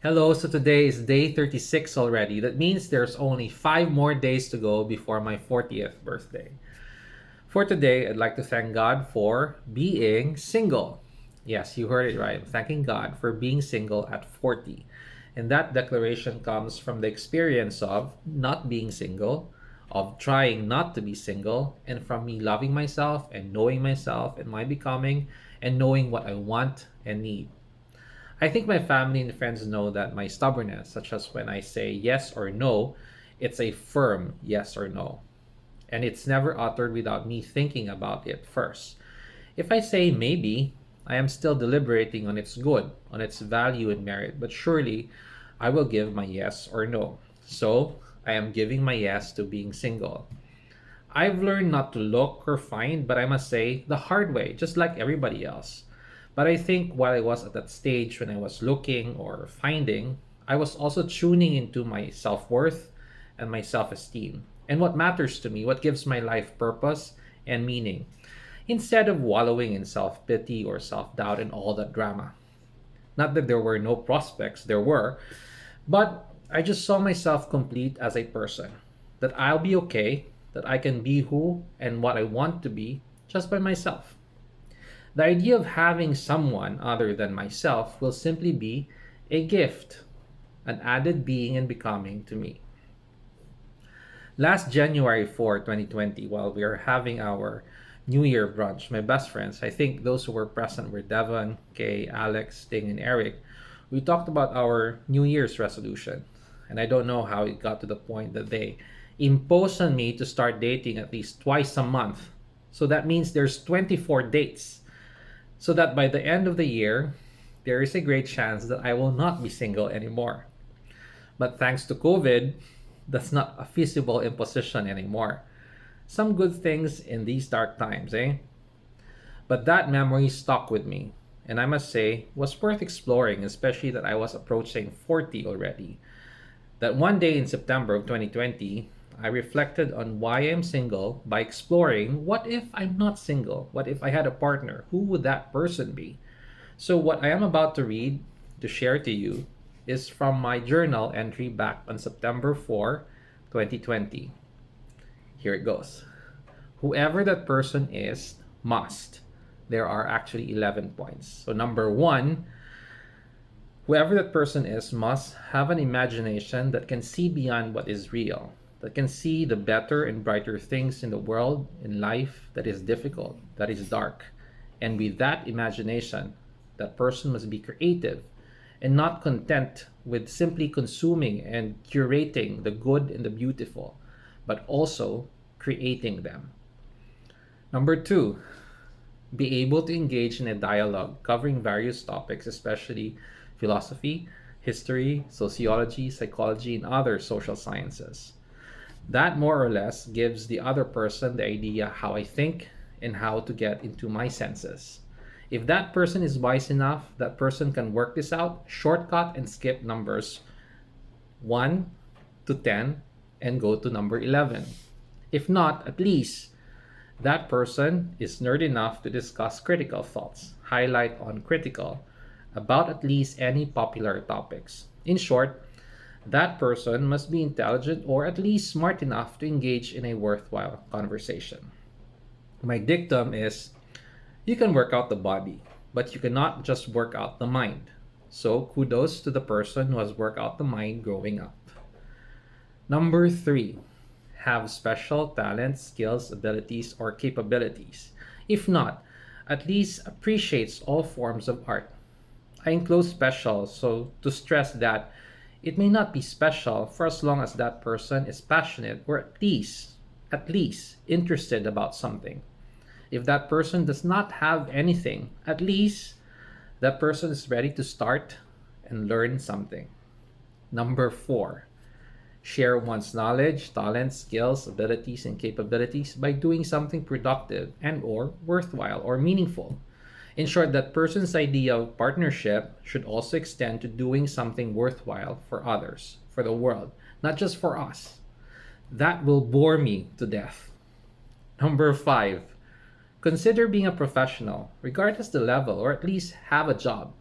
Hello, so today is day 36 already. That means there's only 5 more days to go before my 40th birthday. For today, I'd like to thank God for being single. Yes, you heard it right. I'm thanking God for being single at 40. And that declaration comes from the experience of not being single, of trying not to be single, and from me loving myself and knowing myself and my becoming and knowing what I want and need. I think my family and friends know that my stubbornness, such as when I say yes or no, it's a firm yes or no. And it's never uttered without me thinking about it first. If I say maybe, I am still deliberating on its good, on its value and merit, but surely I will give my yes or no. So I am giving my yes to being single. I've learned not to look or find, but I must say, the hard way, just like everybody else. But I think while I was at that stage when I was looking or finding, I was also tuning into my self worth and my self esteem and what matters to me, what gives my life purpose and meaning, instead of wallowing in self pity or self doubt and all that drama. Not that there were no prospects, there were, but I just saw myself complete as a person. That I'll be okay, that I can be who and what I want to be just by myself. The idea of having someone other than myself will simply be a gift, an added being and becoming to me. Last January 4, 2020, while we were having our New Year brunch, my best friends, I think those who were present were Devon, Kay, Alex, Sting, and Eric. We talked about our New Year's resolution. And I don't know how it got to the point that they imposed on me to start dating at least twice a month. So that means there's 24 dates. So that by the end of the year, there is a great chance that I will not be single anymore. But thanks to COVID, that's not a feasible imposition anymore. Some good things in these dark times, eh? But that memory stuck with me, and I must say, was worth exploring, especially that I was approaching 40 already. That one day in September of 2020, I reflected on why I'm single by exploring what if I'm not single? What if I had a partner? Who would that person be? So, what I am about to read, to share to you, is from my journal entry back on September 4, 2020. Here it goes. Whoever that person is must. There are actually 11 points. So, number one, whoever that person is must have an imagination that can see beyond what is real, that can see the better and brighter things in the world, in life that is difficult, that is dark. And with that imagination, that person must be creative and not content with simply consuming and curating the good and the beautiful, but also creating them. Number two, be able to engage in a dialogue covering various topics, especially philosophy, history, sociology, psychology, and other social sciences. That more or less gives the other person the idea how I think and how to get into my senses. If that person is wise enough, that person can work this out, shortcut and skip numbers 1 to 10 and go to number 11. If not, at least that person is nerd enough to discuss critical thoughts, highlight on critical, about at least any popular topics. In short, that person must be intelligent or at least smart enough to engage in a worthwhile conversation. My dictum is you can work out the body, but you cannot just work out the mind. So kudos to the person who has worked out the mind growing up. Number three, have special talents, skills, abilities, or capabilities. If not, at least appreciates all forms of art. I enclose special so to stress that it may not be special for as long as that person is passionate or at least interested about something. If that person does not have anything, at least that person is ready to start and learn something. Number four, share one's knowledge, talents, skills, abilities, and capabilities by doing something productive and or worthwhile or meaningful. In short, that person's idea of partnership should also extend to doing something worthwhile for others, for the world, not just for us. That will bore me to death. Number five, consider being a professional, regardless the level, or at least have a job.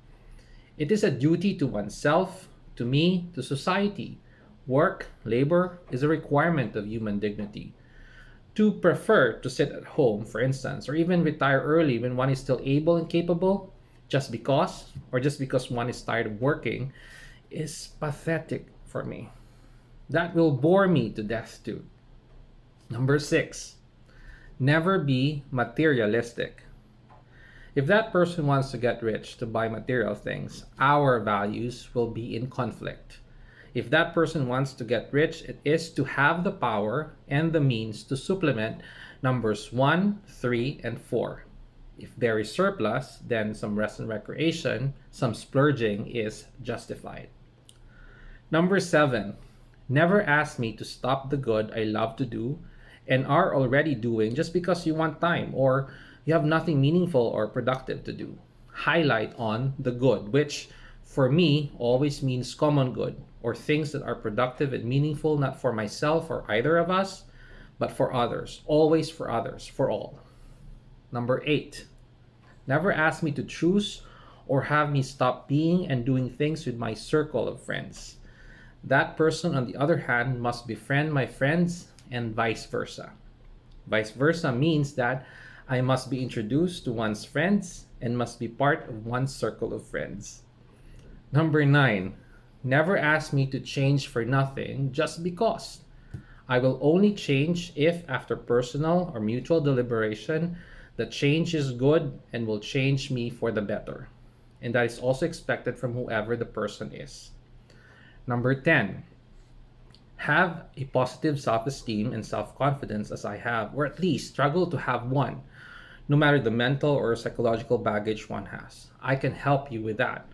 It is a duty to oneself to me, to society. Work, labor, is a requirement of human dignity. To prefer to sit at home, for instance, or even retire early when one is still able and capable, just because one is tired of working, is pathetic for me. That will bore me to death too. Number six, never be materialistic. If that person wants to get rich to buy material things, our values will be in conflict. If that person wants to get rich, it is to have the power and the means to supplement numbers 1, 3, and 4. If there is surplus, then some rest and recreation, some splurging is justified. Number 7, never ask me to stop the good I love to do and are already doing just because you want time or you have nothing meaningful or productive to do. Highlight on the good, which for me always means common good or things that are productive and meaningful not for myself or either of us, but for others. Always for others, for all. Number 8, never ask me to choose or have me stop being and doing things with my circle of friends. That person, on the other hand, must befriend my friends and vice versa. Vice versa means that I must be introduced to one's friends and must be part of one's circle of friends. Number 9, never ask me to change for nothing just because. I will only change if, after personal or mutual deliberation, the change is good and will change me for the better. And that is also expected from whoever the person is. Number 10, have a positive self esteem and self confidence as I have, or at least struggle to have one, no matter the mental or psychological baggage one has. I can help you with that.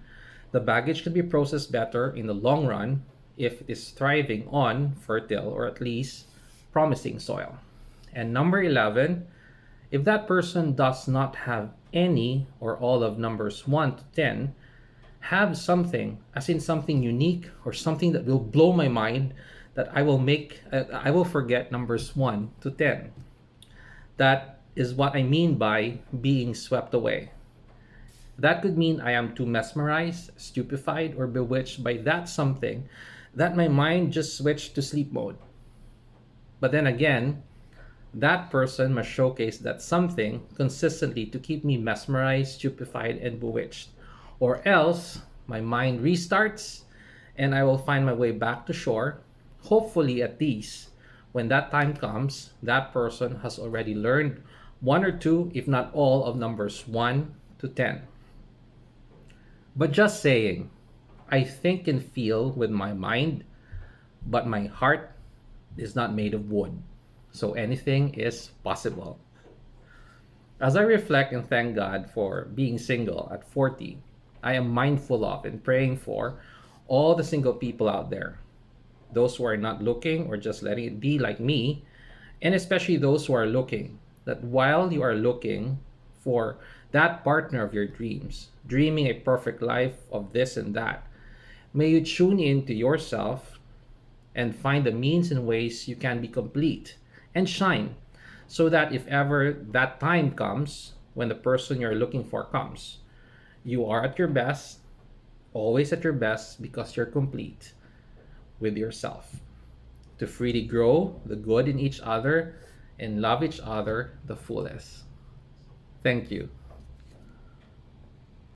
The baggage can be processed better in the long run if it is thriving on fertile or at least promising soil. And number 11, if that person does not have any or all of numbers 1 to 10, have something, as in something unique or something that will blow my mind that I will forget numbers 1 to 10. That is what I mean by being swept away. That could mean I am too mesmerized, stupefied, or bewitched by that something that my mind just switched to sleep mode. But then again, that person must showcase that something consistently to keep me mesmerized, stupefied, and bewitched. Or else, my mind restarts and I will find my way back to shore. Hopefully, at least, when that time comes, that person has already learned one or two, if not all, of numbers 1 to 10. But just saying, I think and feel with my mind, but my heart is not made of wood. So anything is possible. As I reflect and thank God for being single at 40, I am mindful of and praying for all the single people out there, those who are not looking or just letting it be like me, and especially those who are looking, that while you are looking for that partner of your dreams, dreaming a perfect life of this and that, may you tune in to yourself and find the means and ways you can be complete and shine so that if ever that time comes when the person you're looking for comes, you are at your best, always at your best because you're complete with yourself to freely grow the good in each other and love each other the fullest. Thank you.